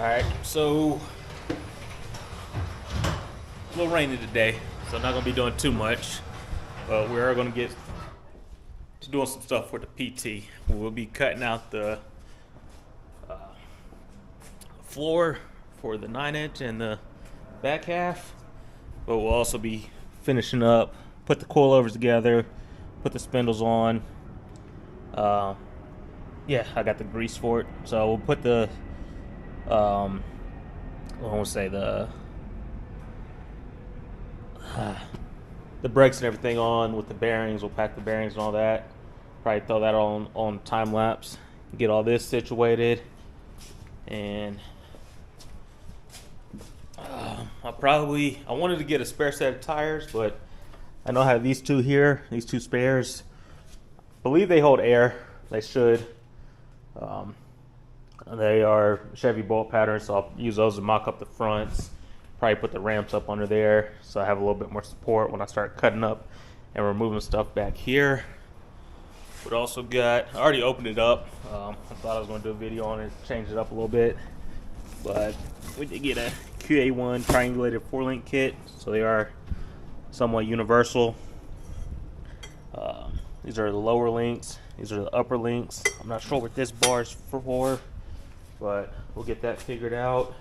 Alright, so a little rainy today, so I'm not going to be doing too much, but we are going to get to doing some stuff for the PT. We'll be cutting out the floor for the 9-inch and the back half, but we'll also be finishing up, put the coilovers together, put the spindles on. Yeah, I got the grease for it, so we'll put the I won't say the brakes and everything on with the bearings. We'll pack the bearings and all that. Probably throw that on time lapse. Get all this situated, and I wanted to get a spare set of tires, but I know I have these two here, these two spares. I believe they hold air. They should. They are Chevy bolt patterns, so I'll use those to mock up the fronts. Probably put the ramps up under there so I have a little bit more support when I start cutting up and removing stuff back here. But also got, I already opened it up. I thought I was going to do a video on it, change it up a little bit. But we did get a QA1 triangulated 4-link kit, so they are somewhat universal. These are the lower links. These are the upper links. I'm not sure what this bar is for, but we'll get that figured out.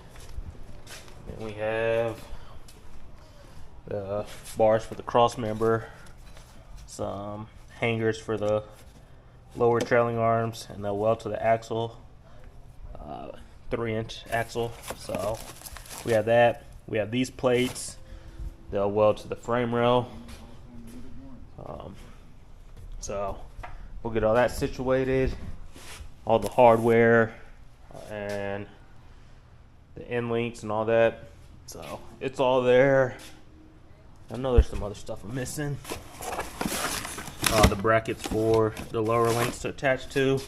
And we have the bars for the cross member, some hangers for the lower trailing arms, and they'll weld to the axle, 3-inch axle. So we have that. We have these plates. They'll weld to the frame rail. So we'll get all that situated, all the hardware and the end links and all that. So it's all there. I know there's some other stuff I'm missing. The brackets for the lower links to attach to,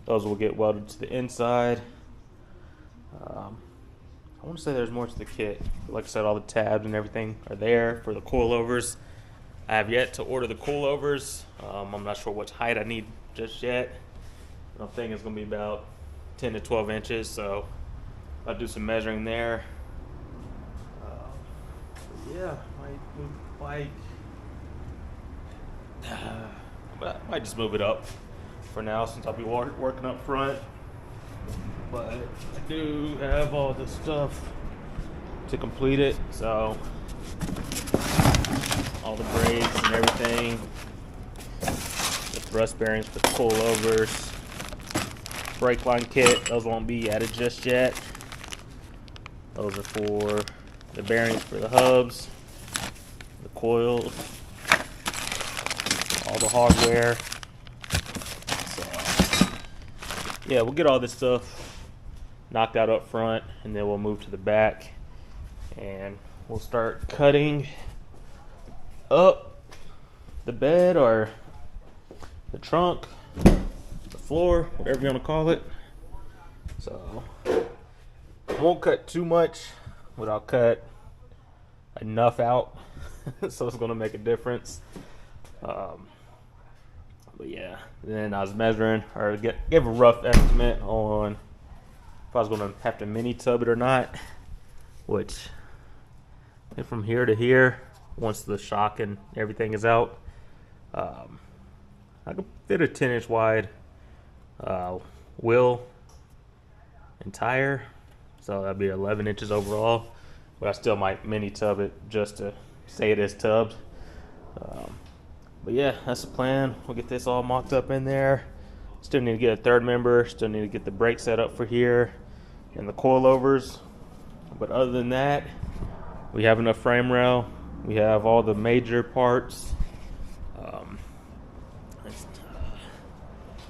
those will get welded to the inside. I want to say there's more to the kit. Like I said, all the tabs and everything are there for the coilovers. I have yet to order the coilovers. I'm not sure what height I need just yet. I think it's going to be about 10 to 12 inches, so I'll do some measuring there. Yeah, might move the bike. I might just move it up for now since I'll be working up front. But I do have all the stuff to complete it, so all the brakes and everything, the thrust bearings for the coilovers, brake line kit, those won't be added just yet. Those are for the bearings for the hubs, the coils, all the hardware. So yeah, we'll get all this stuff knocked out up front, and then we'll move to the back and we'll start cutting up the bed or the trunk, the floor, whatever you want to call it. So I won't cut too much, but I'll cut enough out so it's going to make a difference. But yeah, then I was measuring, or gave a rough estimate on if I was going to have to mini tub it or not, which from here to here, once the shock and everything is out, I could fit a 10-inch wide wheel and tire, so that'd be 11 inches overall, but I still might mini tub it just to say it is tubbed. But yeah, that's the plan. We'll get this all mocked up in there. Still need to get a third member, still need to get the brake set up for here and the coilovers, but other than that, we have enough frame rail. We have all the major parts.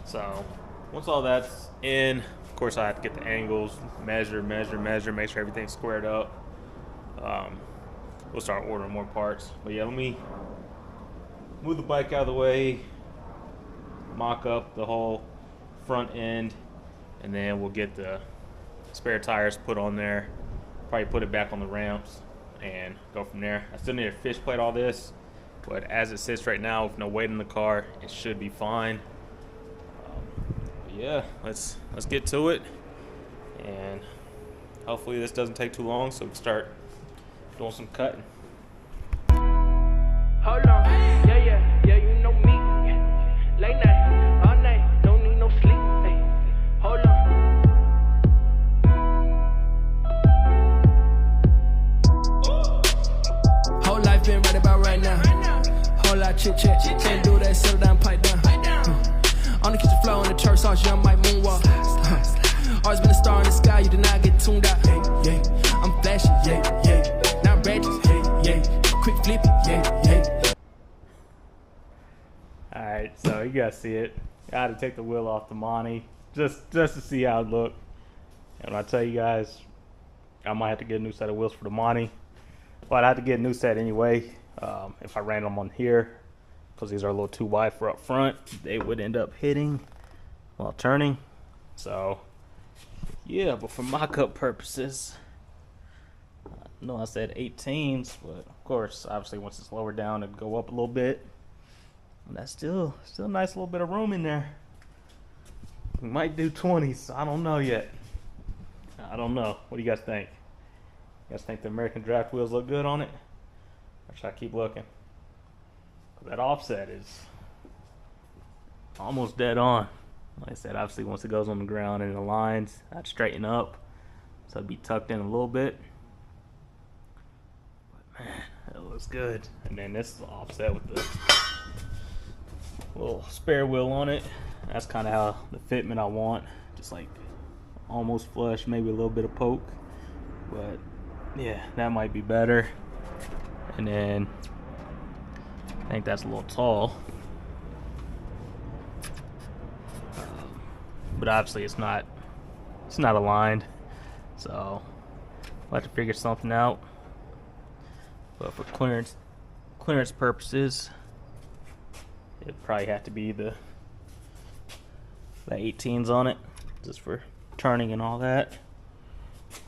So once all that's in, of course I have to get the angles, measure, make sure everything's squared up. We'll start ordering more parts. But yeah, let me move the bike out of the way, mock up the whole front end, and then we'll get the spare tires put on there, probably put it back on the ramps, and go from there. I still need to fish plate all this, but as it sits right now with no weight in the car, it should be fine. Yeah, let's get to it, and hopefully this doesn't take too long so we can start doing some cutting. Hold on, yeah, you know me. Late night, all night, don't need no sleep. Hey, hold on. Whole life been right about right now. Whole lot chit chat, can't do that, settle down, pipe down. On the kitchen floor in the church sauce, young Mike moonwalk. Always been a star in the sky, you did not get tuned out. Hey, yeah, I'm flashing, yeah. Now ratchets, hey, yeah. Quick flipping, yeah. Alright, so you guys see it. I had to take the wheel off the Monte just to see how it looked. And when I tell you guys, I might have to get a new set of wheels for the Monte. But I had to get a new set anyway. If I ran them on here, because these are a little too wide for up front, they would end up hitting while turning. So yeah, but for mock-up purposes, I know I said 18s, but of course, obviously once it's lower down, it'd go up a little bit. And that's still a nice little bit of room in there. We might do 20s. I don't know yet. I don't know. What do you guys think? You guys think the American Draft wheels look good on it? Or should I keep looking? That offset is almost dead on. Like I said, obviously once it goes on the ground and the lines, I'd straighten up. So it'd be tucked in a little bit. But man, that looks good. And then this is offset with the little spare wheel on it. That's kind of how the fitment I want. Just like almost flush, maybe a little bit of poke. But yeah, that might be better. And then I think that's a little tall. But obviously it's not aligned. So I'll have to figure something out. But for clearance purposes, it'd probably have to be the 18s on it, just for turning and all that.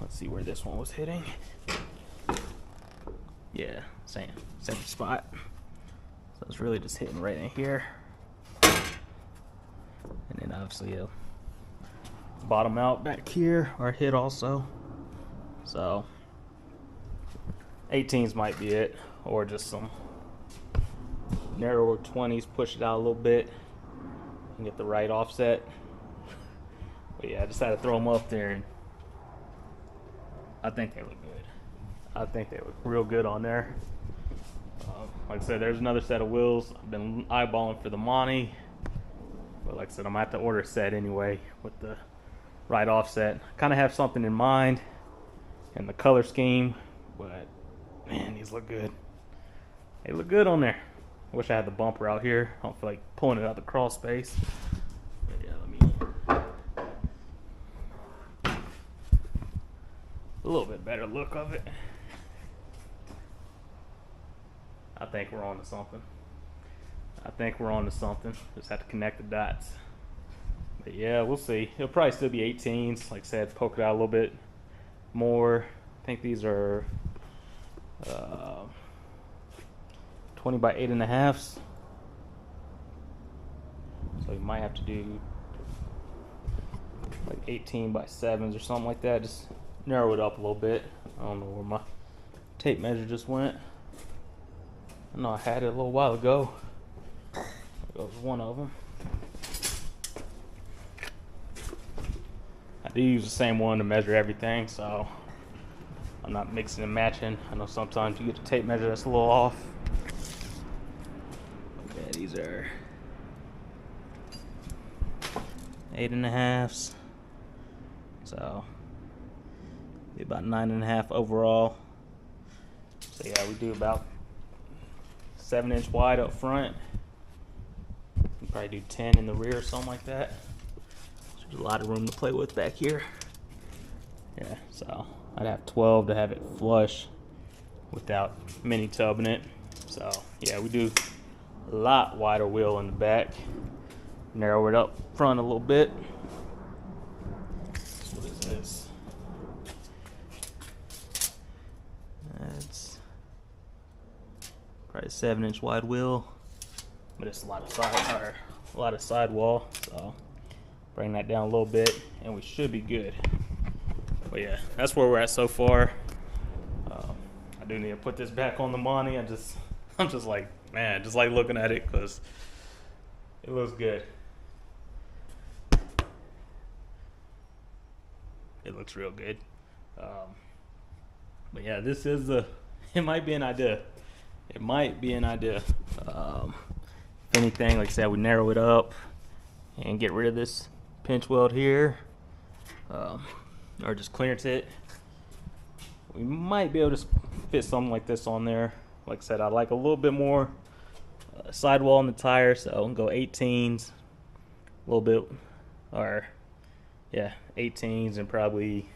Let's see where this one was hitting. Yeah, same spot. So it's really just hitting right in here. And then obviously it'll bottom out back here, or hit also. So 18s might be it, or just some narrower 20s, push it out a little bit and get the right offset. But yeah, I just had to throw them up there, and I think they look good. I think they look real good on there. Like I said, there's another set of wheels I've been eyeballing for the Monte, but like I said, I'm gonna have to order a set anyway with the right offset. Kind of have something in mind and the color scheme, but man, these look good. They look good on there. I wish I had the bumper out here. I don't feel like pulling it out the crawl space. But yeah, a little bit better look of it. I think we're on to something. Just have to connect the dots. But yeah, we'll see. It'll probably still be 18s. Like I said, poke it out a little bit more. I think these are 20 by 8.5. So you might have to do like 18 by 7s or something like that. Just narrow it up a little bit. I don't know where my tape measure just went. I know I had it a little while ago. There goes one of them. I do use the same one to measure everything, so I'm not mixing and matching. I know sometimes you get the tape measure that's a little off. Okay, these are 8.5s. So be about 9.5 overall. So yeah, we do about 7-inch wide up front. You probably do 10 in the rear or something like that. So there's a lot of room to play with back here. Yeah, so I'd have 12 to have it flush without mini tubbing it. So yeah, we do a lot wider wheel in the back. Narrow it up front a little bit. What is this? That's probably a 7-inch wide wheel, but it's a lot of sidewall. So bring that down a little bit, and we should be good. But yeah, that's where we're at so far. I do need to put this back on the Monte. I'm just like, man, just like looking at it because it looks good. It looks real good. But yeah, this is it might be an idea. It might be an idea. If anything, like I said, we narrow it up and get rid of this pinch weld here, or just clearance it. We might be able to fit something like this on there. Like I said, I like a little bit more sidewall on the tire, so I'll go 18s, a little bit, or yeah, 18s and probably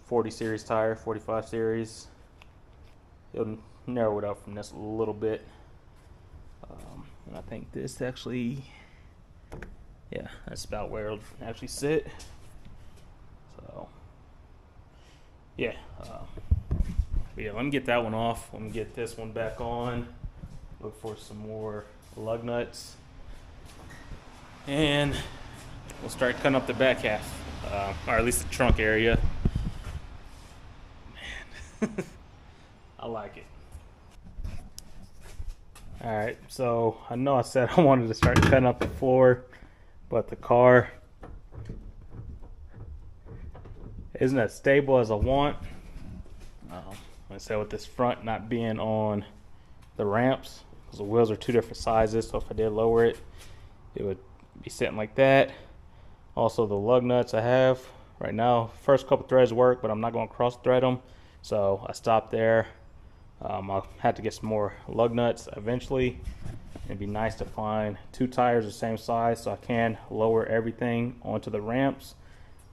40 series tire, 45 series. It'll narrow it up from this a little bit. And I think this actually, yeah, that's about where it'll actually sit. So, yeah. But yeah, let me get that one off. Let me get this one back on. Look for some more lug nuts. And we'll start cutting up the back half, or at least the trunk area. Man, I like it. Alright, so I know I said I wanted to start cutting up the floor, but the car isn't as stable as I want. Like I said, with this front not being on the ramps, because the wheels are two different sizes, so if I did lower it, it would be sitting like that. Also, the lug nuts I have right now, first couple threads work, but I'm not going to cross thread them, so I stopped there. I'll have to get some more lug nuts eventually. It'd be nice to find two tires the same size so I can lower everything onto the ramps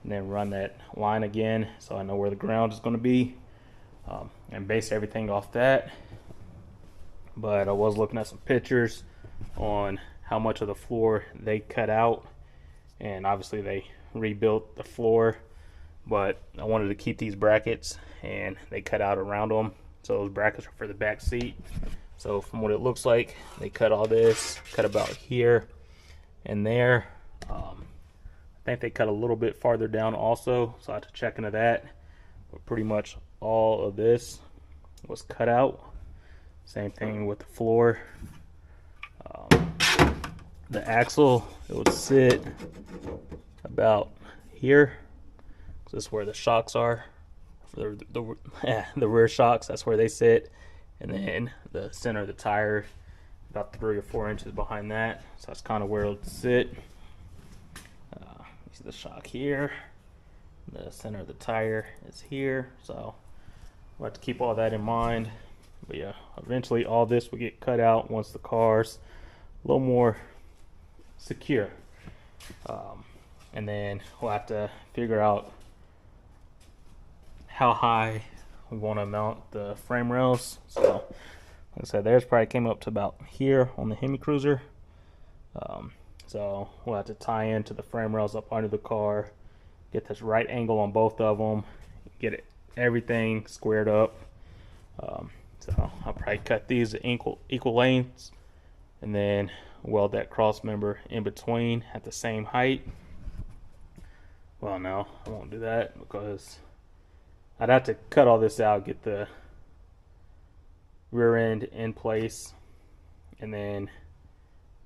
and then run that line again so I know where the ground is going to be, and base everything off that. But I was looking at some pictures on how much of the floor they cut out, and obviously they rebuilt the floor, but I wanted to keep these brackets and they cut out around them. So those brackets are for the back seat. So from what it looks like, they cut all this, cut about here and there. I think they cut a little bit farther down also, so I have to check into that. But pretty much all of this was cut out. Same thing with the floor. The axle, it would sit about here. This is where the shocks are. The rear shocks, that's where they sit, and then the center of the tire about 3 or 4 inches behind that, so that's kind of where it'll sit. You see the shock here, the center of the tire is here, so we'll have to keep all that in mind. But yeah, eventually all this will get cut out once the car's a little more secure, and then we'll have to figure out how high we want to mount the frame rails. So like I said, theirs probably came up to about here on the Hemi Cruiser. So we'll have to tie into the frame rails up under the car, get this right angle on both of them, get everything squared up. So I'll probably cut these at equal lengths and then weld that cross member in between at the same height. Well, no, I won't do that because I'd have to cut all this out, get the rear end in place, and then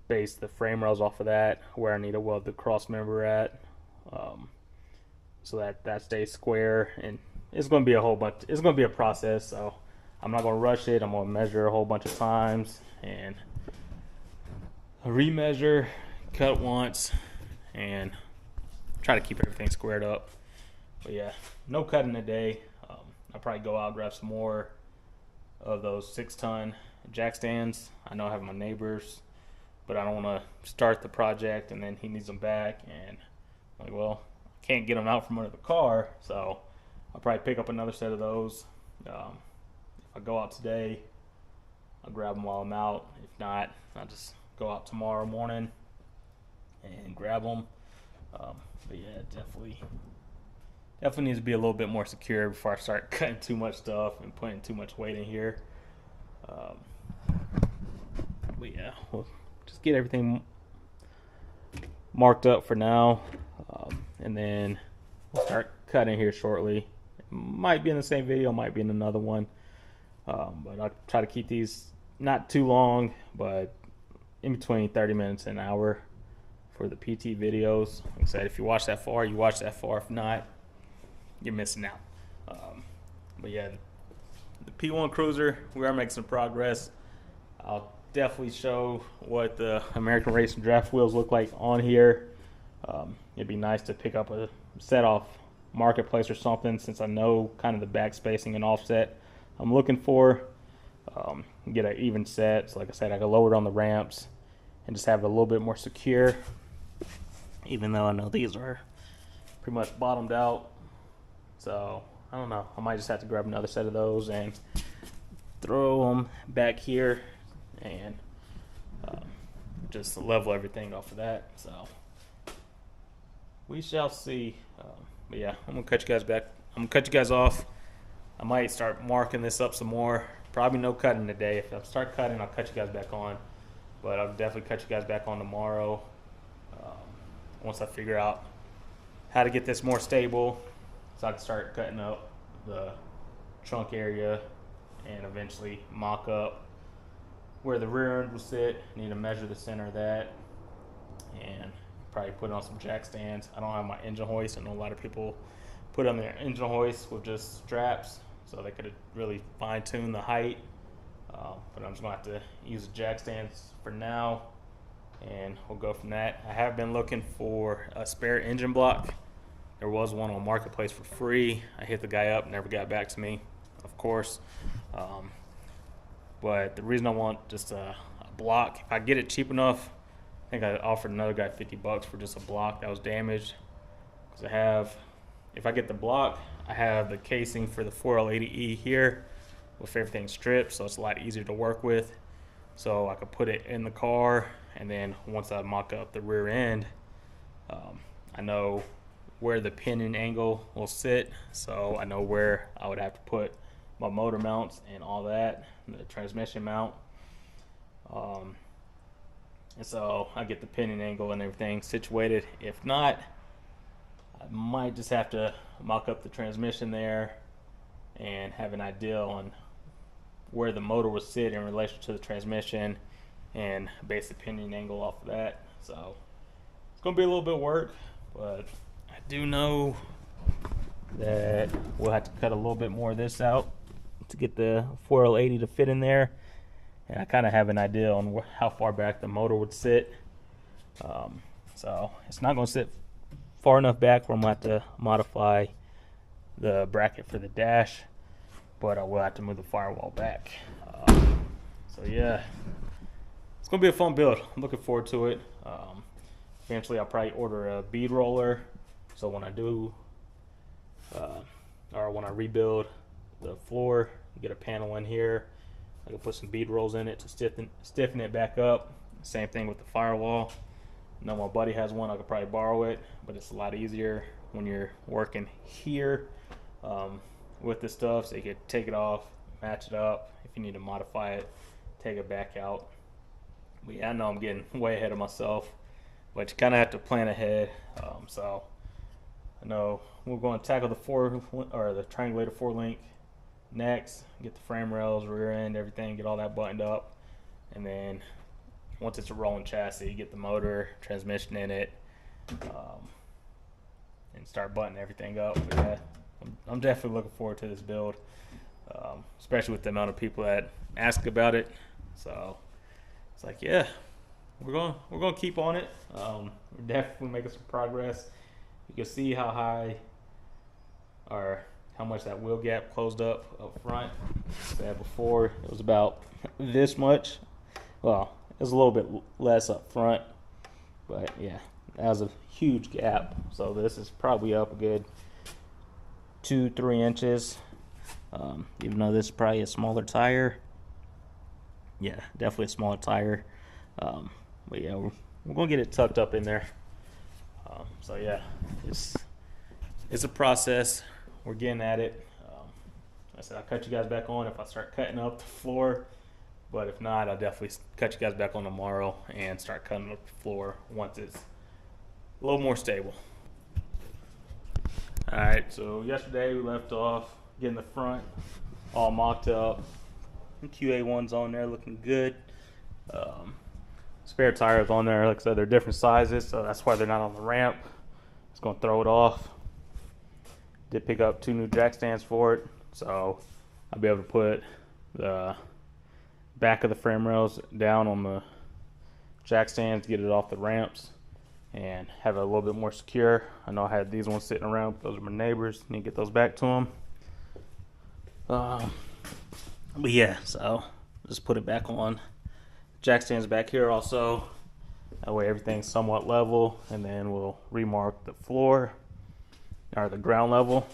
base the frame rails off of that where I need to weld the cross member at, so that stays square. And it's going to be a whole bunch. It's going to be a process, so I'm not going to rush it. I'm going to measure a whole bunch of times and remeasure, cut once, and try to keep everything squared up. But yeah, no cutting today. I'll probably go out and grab some more of those 6-ton jack stands. I know I have my neighbors, but I don't want to start the project and then he needs them back. And I'm like, well, I can't get them out from under the car, so I'll probably pick up another set of those. If I go out today, I'll grab them while I'm out. If not, I'll just go out tomorrow morning and grab them. But yeah, definitely needs to be a little bit more secure before I start cutting too much stuff and putting too much weight in here. But yeah, we'll just get everything marked up for now, and then we'll start cutting here shortly. It might be in the same video, might be in another one. But I'll try to keep these not too long, but in between 30 minutes and an hour for the PT videos. Like I said, if you watch that far, you watch that far. If not, you're missing out. But yeah, the P1 Cruiser, we are making some progress. I'll definitely show what the American Racing draft wheels look like on here. It'd be nice to pick up a set off Marketplace or something, since I know kind of the back spacing and offset I'm looking for. Get an even set, so like I said, I can lower it on the ramps and just have it a little bit more secure, even though I know these are pretty much bottomed out. So I don't know, I might just have to grab another set of those and throw them back here and just level everything off of that. So we shall see. But yeah, I'm gonna cut you guys back. I'm gonna cut you guys off. I might start marking this up some more. Probably no cutting today. If I start cutting, I'll cut you guys back on. But I'll definitely cut you guys back on tomorrow. Once I figure out how to get this more stable, so I can start cutting up the trunk area and eventually mock up where the rear end will sit. Need to measure the center of that and probably put on some jack stands. I don't have my engine hoist. I know a lot of people put on their engine hoist with just straps, so they could really fine tune the height. But I'm just gonna have to use the jack stands for now, and we'll go from that. I have been looking for a spare engine block. There was one on Marketplace for free. I hit the guy up, never got back to me, of course. But the reason I want just a block, if I get it cheap enough, I think I offered another guy $50 for just a block that was damaged. Because if I get the block, I have the casing for the 4L80E here with everything stripped, so it's a lot easier to work with. So I could put it in the car, and then once I mock up the rear end, I know where the pinion angle will sit, so I know where I would have to put my motor mounts and all that, the transmission mount. And so I get the pinion angle and everything situated. If not, I might just have to mock up the transmission there and have an idea on where the motor will sit in relation to the transmission and base the pinion angle off of that. So it's going to be a little bit of work, but I do know that we'll have to cut a little bit more of this out to get the 4L80 to fit in there. And I kind of have an idea on how far back the motor would sit. So it's not going to sit far enough back where I'm going to have to modify the bracket for the dash, but I will have to move the firewall back. So yeah, it's going to be a fun build. I'm looking forward to it. Eventually I'll probably order a bead roller, so when I do, or when I rebuild the floor, get a panel in here, I can put some bead rolls in it to stiffen it back up. Same thing with the firewall. I know my buddy has one, I could probably borrow it, but it's a lot easier when you're working here with the stuff, so you could take it off, match it up. If you need to modify it, take it back out. But yeah, I know I'm getting way ahead of myself, but you kind of have to plan ahead. So I know we're going to tackle the triangulator 4-link next, get the frame rails, rear end, everything, get all that buttoned up, and then once it's a rolling chassis, get the motor, transmission in it, and start buttoning everything up. But yeah, I'm definitely looking forward to this build, especially with the amount of people that ask about it. So it's like, yeah, we're gonna keep on it. We're definitely making some progress. You can see how high or how much that wheel gap closed up front. Said before, it was about this much. Well, it was a little bit less up front, but yeah, that was a huge gap. So this is probably up a good 2-3 inches. Even though this is probably a smaller tire. Yeah, definitely a smaller tire. But yeah, we're gonna get it tucked up in there. So yeah, it's a process. We're getting at it. I said I'll cut you guys back on if I start cutting up the floor, but if not, I'll definitely cut you guys back on tomorrow and start cutting up the floor once it's a little more stable. Alright, so yesterday we left off getting the front all mocked up. QA1's on there looking good. Spare tires on there, like I said, they're different sizes, so that's why they're not on the ramp. It's going to throw it off. Did pick up 2 new jack stands for it, so I'll be able to put the back of the frame rails down on the jack stands, get it off the ramps, and have it a little bit more secure. I know I had these ones sitting around, those are my neighbors, need to get those back to them. But yeah, so just put it back on. Jack stands back here also, that way everything's somewhat level, and then we'll remark the floor or the ground level.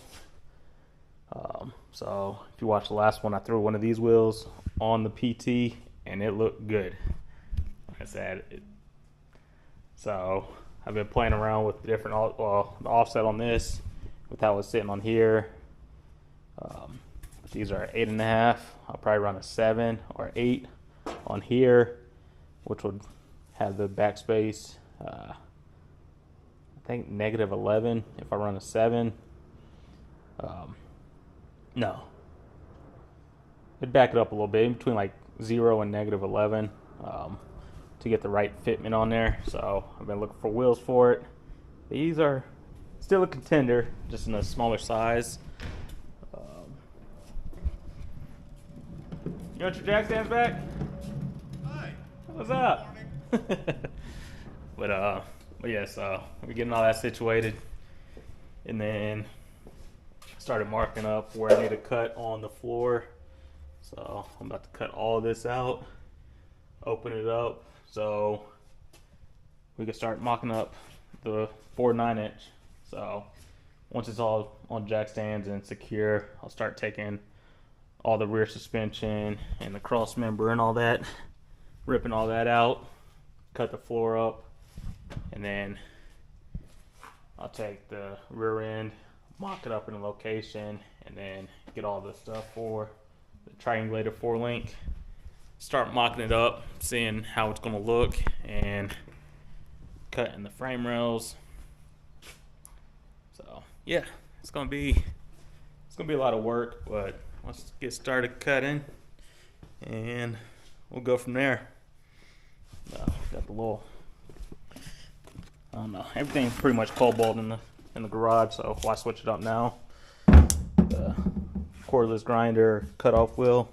So if you watch the last one, I threw one of these wheels on the PT and it looked good, like I said. So I've been playing around with different, well, the offset on this with how it's sitting on here. These are 8.5. I'll probably run a 7 or 8 on here, which would have the backspace, I think -11 if I run a 7. No, it'd back it up a little bit, in between like 0 and -11, to get the right fitment on there. So I've been looking for wheels for it. These are still a contender, just in a smaller size. You want your jack stands back? Hi. What's up? But yeah, so we're getting all that situated, and then started marking up where I need to cut on the floor. So I'm about to cut all of this out, open it up, so we can start mocking up the 4 9-inch. So once it's all on jack stands and secure, I'll start taking all the rear suspension and the cross member and all that, ripping all that out, cut the floor up, and then I'll take the rear end, mock it up in a location, and then get all the stuff for the triangulated 4-link, start mocking it up, seeing how it's going to look, and cutting the frame rails. So yeah, it's gonna be a lot of work, but let's get started cutting and we'll go from there. Got the little, I don't know, everything's pretty much cobalt in the garage, so why switch it up now? The cordless grinder cutoff wheel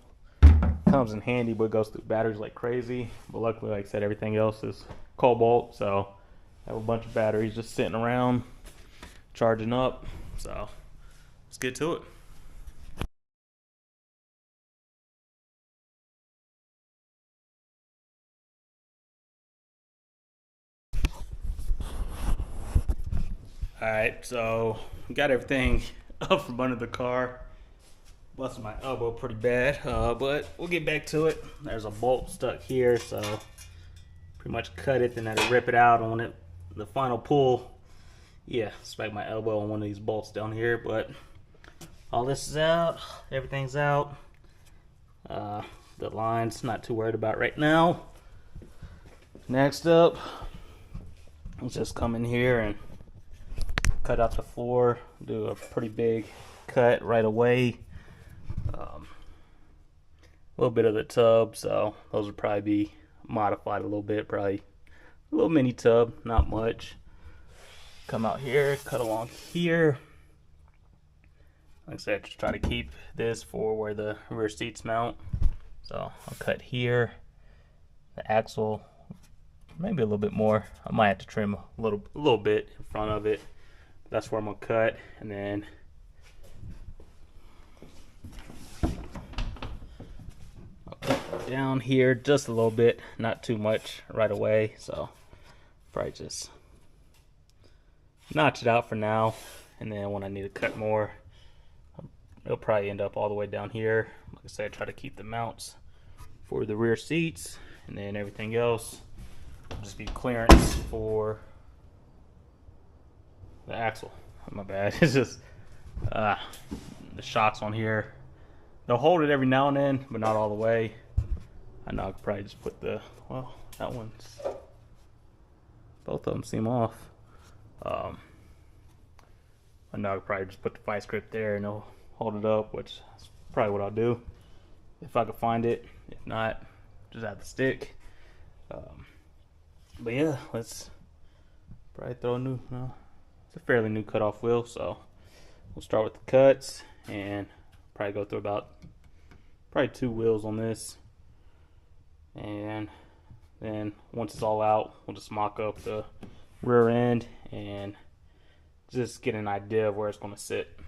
comes in handy, but it goes through batteries like crazy. But luckily, like I said, everything else is cobalt, so I have a bunch of batteries just sitting around charging up. So let's get to it. Alright, so got everything up from under the car. Busted my elbow pretty bad, but we'll get back to it. There's a bolt stuck here, so pretty much cut it, then I had to rip it out on it. The final pull, yeah, smacked my elbow on one of these bolts down here, but all this is out, everything's out. The line's not too worried about right now. Next up, let's just come in here and cut out the floor, do a pretty big cut right away. A little bit of the tub, so those will probably be modified a little bit, probably a little mini tub, not much. Come out here, cut along here. Like I said, just try to keep this for where the rear seats mount. So I'll cut here, the axle, maybe a little bit more. I might have to trim a little bit in front of it. That's where I'm gonna cut, and then I'll cut down here just a little bit, not too much right away. So probably just notch it out for now, and then when I need to cut more, it'll probably end up all the way down here. Like I said, try to keep the mounts for the rear seats, and then everything else will just be clearance for the axle. My bad. It's just the shocks on here. They'll hold it every now and then, but not all the way. I know I could probably just put the, well, that one's, both of them seem off. I know I could probably just put the vice grip there and it'll hold it up, which is probably what I'll do if I could find it. If not, just add the stick. But yeah, let's probably throw a new, no, it's a fairly new cutoff wheel, so we'll start with the cuts and probably go through about probably 2 wheels on this. And then once it's all out, we'll just mock up the rear end and just get an idea of where it's going to sit.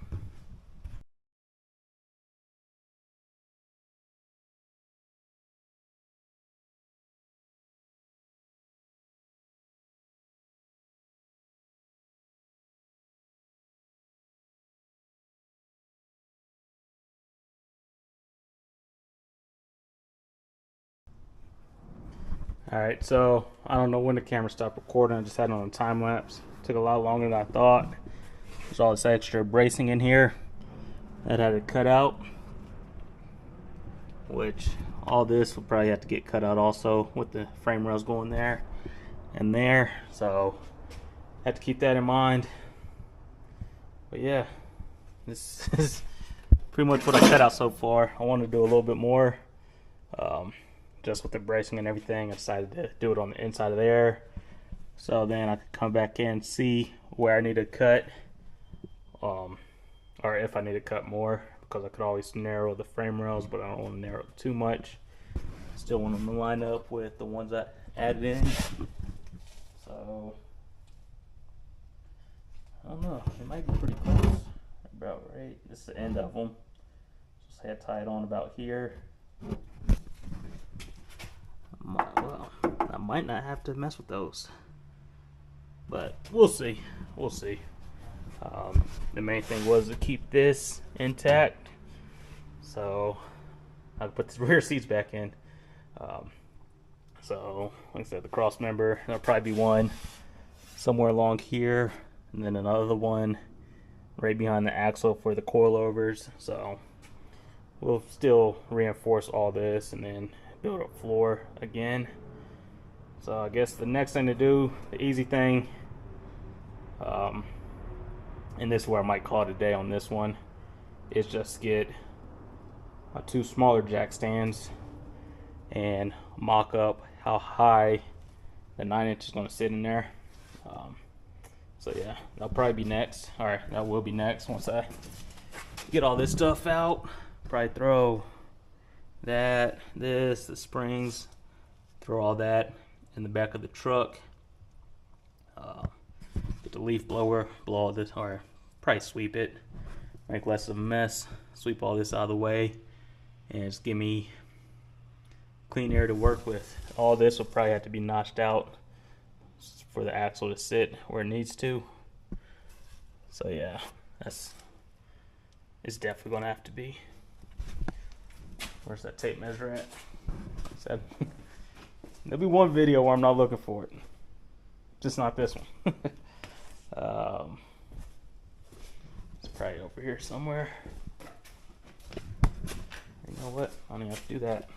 Alright, so I don't know when the camera stopped recording. I just had it on a time lapse. Took a lot longer than I thought. There's all this extra bracing in here that had to cut out, which all this will probably have to get cut out also with the frame rails going there and there. So have to keep that in mind. But yeah, this is pretty much what I cut out so far. I want to do a little bit more. Just with the bracing and everything, I decided to do it on the inside of there. So then I could come back in and see where I need to cut, or if I need to cut more, because I could always narrow the frame rails, but I don't want to narrow it too much. I still want them to line up with the ones I added in. So I don't know, it might be pretty close. About right, this is the end of them. Just had to tie it on about here. Well, I might not have to mess with those, but we'll see. We'll see. The main thing was to keep this intact, so I put the rear seats back in. So, like I said, the cross member, there'll probably be one somewhere along here, and then another one right behind the axle for the coilovers. So we'll still reinforce all this and then build up floor again. So I guess the next thing to do, the easy thing, and this is where I might call it a day on this one, is just get my 2 smaller jack stands and mock up how high the 9-inch is going to sit in there. So yeah, that'll probably be next. Alright, that will be next once I get all this stuff out. Probably throw that, this, the springs, throw all that in the back of the truck. Get the leaf blower, blow all this, or probably sweep it, make less of a mess, sweep all this out of the way, and just give me clean air to work with. All this will probably have to be notched out for the axle to sit where it needs to. So yeah, it's definitely gonna have to be. Where's that tape measure at? Said there'll be one video where I'm not looking for it, just not this one. It's probably over here somewhere. You know what? I don't even have to do that.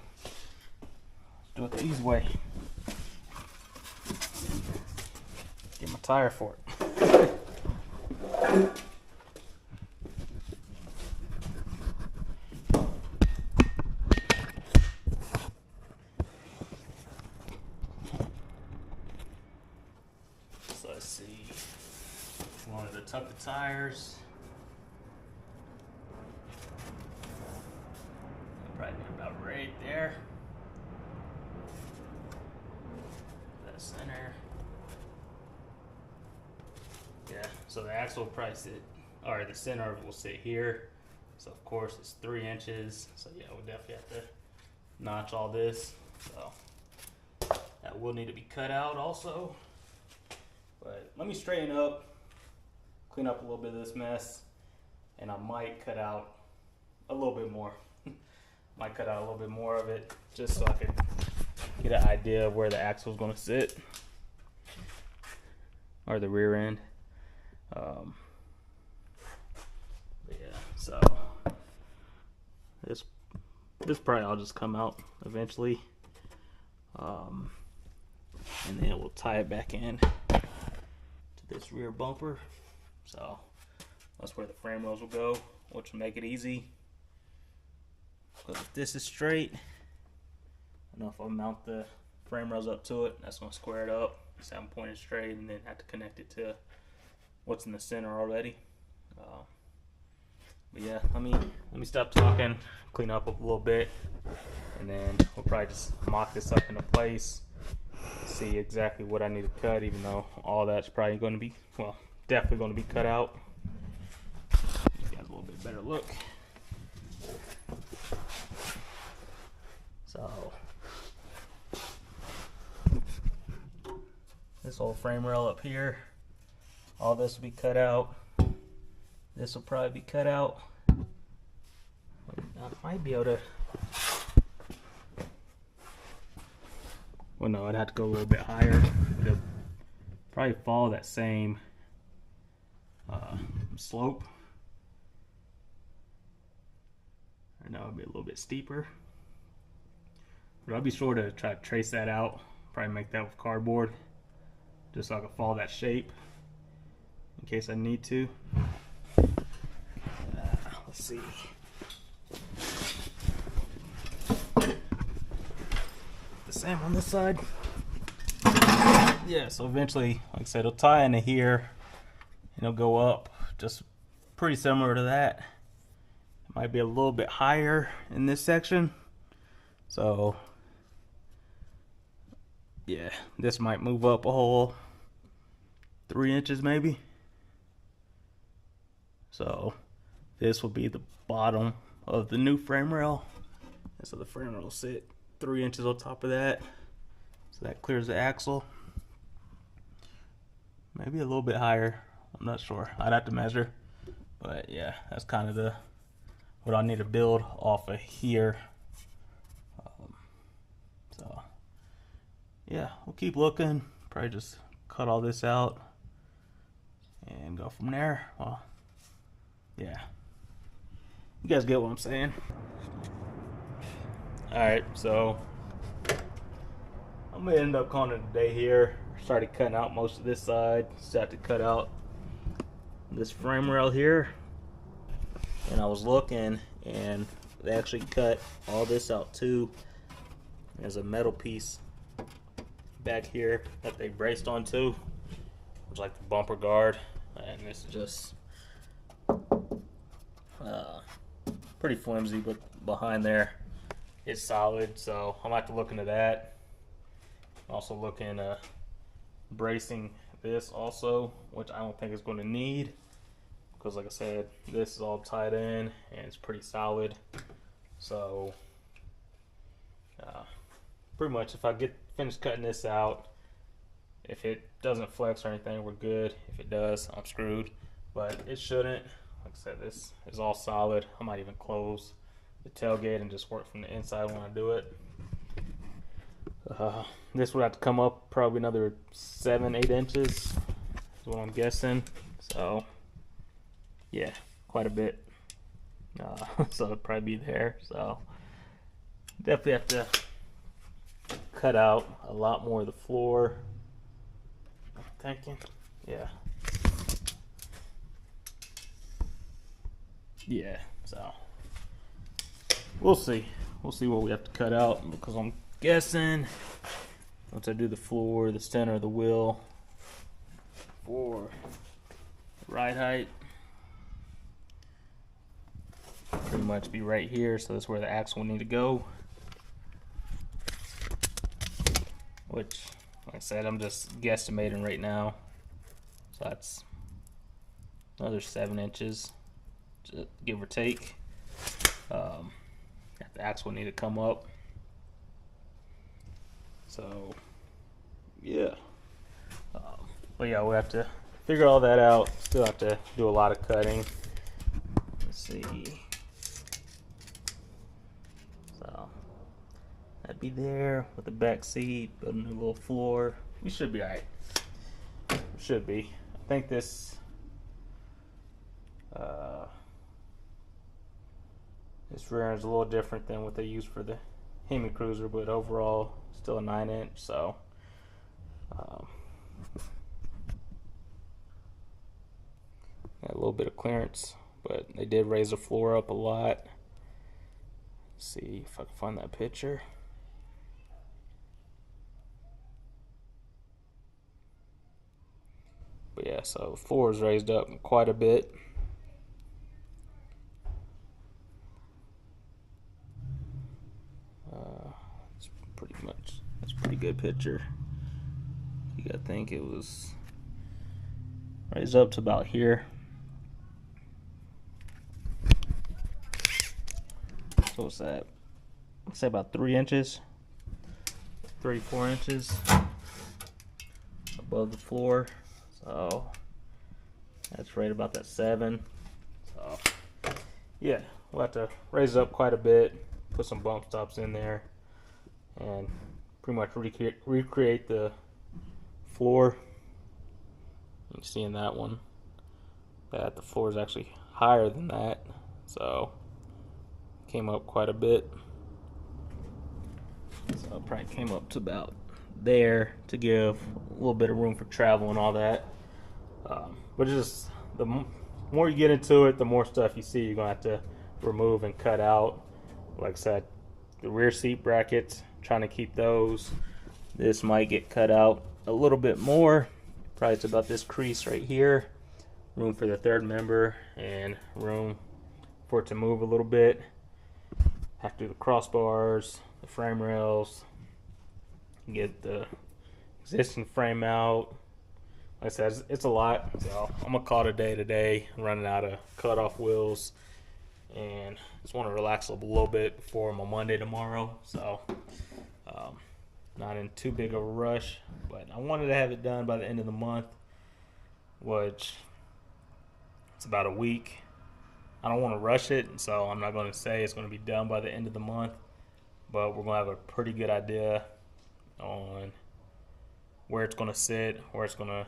Let's do it the easy way. Get my tire for it. So let's see. Wanted to tuck the tires. Probably about right there. That center. Yeah, so the axle will probably sit, or the center will sit here. So of course it's 3 inches. So yeah, we'll definitely have to notch all this. So that will need to be cut out also. But let me straighten up, clean up a little bit of this mess, and I might cut out a little bit more. Might cut out a little bit more of it just so I could get an idea of where the axle is going to sit, or the rear end. But yeah, so this probably I'll just come out eventually, and then we'll tie it back in to this rear bumper. So That's where the frame rails will go, which will make it easy. Because if this is straight, I know if I mount the frame rails up to it, that's going to square it up, so I'm pointing straight, and then have to connect it to what's in the center already. But yeah, let me stop talking, clean up a little bit, and then we'll probably just mock this up into place, see exactly what I need to cut, even though all that's probably going to be, well, definitely going to be cut out. Give you guys a little bit better look. So this whole frame rail up here, all this will be cut out. This will probably be cut out. I might be able to, well no, I'd have to go a little bit higher. It'll probably follow that same slope. I know it'll be a little bit steeper. But I'll be sure to try to trace that out. Probably make that with cardboard, just so I can follow that shape in case I need to. Let's see. The same on this side. Yeah, so eventually, like I said, it'll tie into here and it'll go up, just pretty similar to that. It might be a little bit higher in this section. So yeah, this might move up a whole 3 inches maybe. So this will be the bottom of the new frame rail, and so the frame rail will sit 3 inches on top of that, so that clears the axle. Maybe a little bit higher, I'm not sure, I'd have to measure, but yeah, that's kind of what I need to build off of here. So yeah, we'll keep looking, probably just cut all this out and go from there. Well, yeah, you guys get what I'm saying. Alright, so I'm gonna end up calling it a day here. Started cutting out most of this side, just have to cut out this frame rail here, and I was looking and they actually cut all this out too. There's a metal piece back here that they braced onto, which is like the bumper guard, and this is just pretty flimsy, but behind there it's solid, so I'm gonna have to look into that. Also looking bracing this also, which I don't think it's going to need, because like I said, this is all tied in and it's pretty solid. So pretty much if I get finished cutting this out, if it doesn't flex or anything, we're good. If it does, I'm screwed, but it shouldn't. Like I said, this is all solid. I might even close the tailgate and just work from the inside when I do it. This would have to come up probably another 7-8 inches is what I'm guessing. So yeah, quite a bit. So it'll probably be there. So definitely have to cut out a lot more of the floor, I'm thinking. Yeah, so we'll see what we have to cut out, because I'm guessing once I do the floor, the center of the wheel for ride height pretty much be right here, so that's where the axle will need to go, which, like I said, I'm just guesstimating right now, so that's another 7 inches, give or take. The axle will need to come up. So yeah, but yeah, we'll have to figure all that out. Still have to do a lot of cutting. Let's see. So that'd be there with the back seat, building a little floor. We should be alright. Should be. I think this this rear end is a little different than what they use for the Hemi Cruiser, but overall still a 9-inch. So Got a little bit of clearance, but they did raise the floor up a lot. Let's see if I can find that picture. But yeah, so the floor is raised up quite a bit. That's a pretty good picture. You gotta think it was raised up to about here. So what's that? Let's say about 3 inches, 3-4 inches above the floor. So that's right about that 7. So yeah, we'll have to raise it up quite a bit, put some bump stops in there, and pretty much recreate the floor. You can see in that one that the floor is actually higher than that, so came up quite a bit. So it probably came up to about there to give a little bit of room for travel and all that. But just the more you get into it, the more stuff you see you're gonna have to remove and cut out. Like I said, the rear seat brackets, trying to keep those. This might get cut out a little bit more. Probably it's about this crease right here. Room for the third member and room for it to move a little bit. Have to do the crossbars, the frame rails, get the existing frame out. Like I said, it's a lot, so I'm gonna call it a day today. I'm running out of cutoff wheels, and just want to relax a little bit before my Monday tomorrow. So, not in too big of a rush, but I wanted to have it done by the end of the month, which it's about a week. I don't want to rush it, so I'm not going to say it's going to be done by the end of the month, but we're going to have a pretty good idea on where it's going to sit, where it's going to,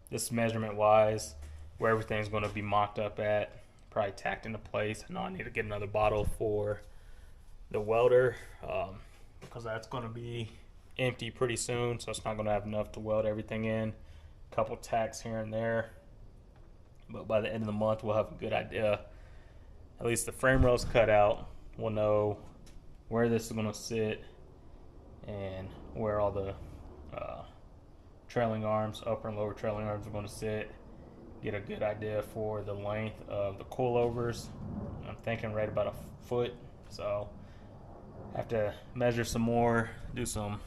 this measurement wise, where everything's going to be mocked up at, probably tacked into place. I know I need to get another bottle for the welder, because that's going to be empty pretty soon, so it's not going to have enough to weld everything in. A couple tacks here and there. But by the end of the month, we'll have a good idea. At least the frame rail's cut out. We'll know where this is going to sit and where all the trailing arms, upper and lower trailing arms, are going to sit. Get a good idea for the length of the coilovers. I'm thinking right about a foot. So have to measure some more, do some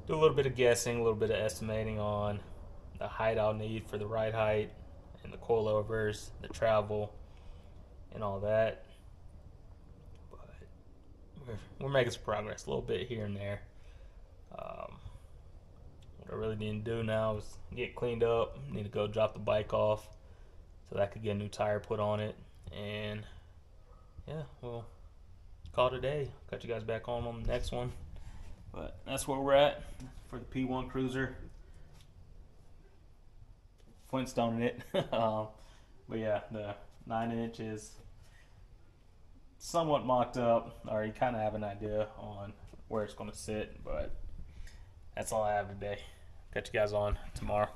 do a little bit of guessing, a little bit of estimating on the height I'll need for the ride height and the coilovers, the travel, and all that. But we're making some progress a little bit here and there. What I really need to do now is get cleaned up. Need to go drop the bike off so that I could get a new tire put on it. And yeah, we'll call it a day. Cut you guys back on the next one. But that's where we're at for the P1 Cruiser. Flintstoning it. But yeah, the 9-inch is somewhat mocked up, or you kind of have an idea on where it's going to sit. But that's all I have today. Catch you guys on tomorrow.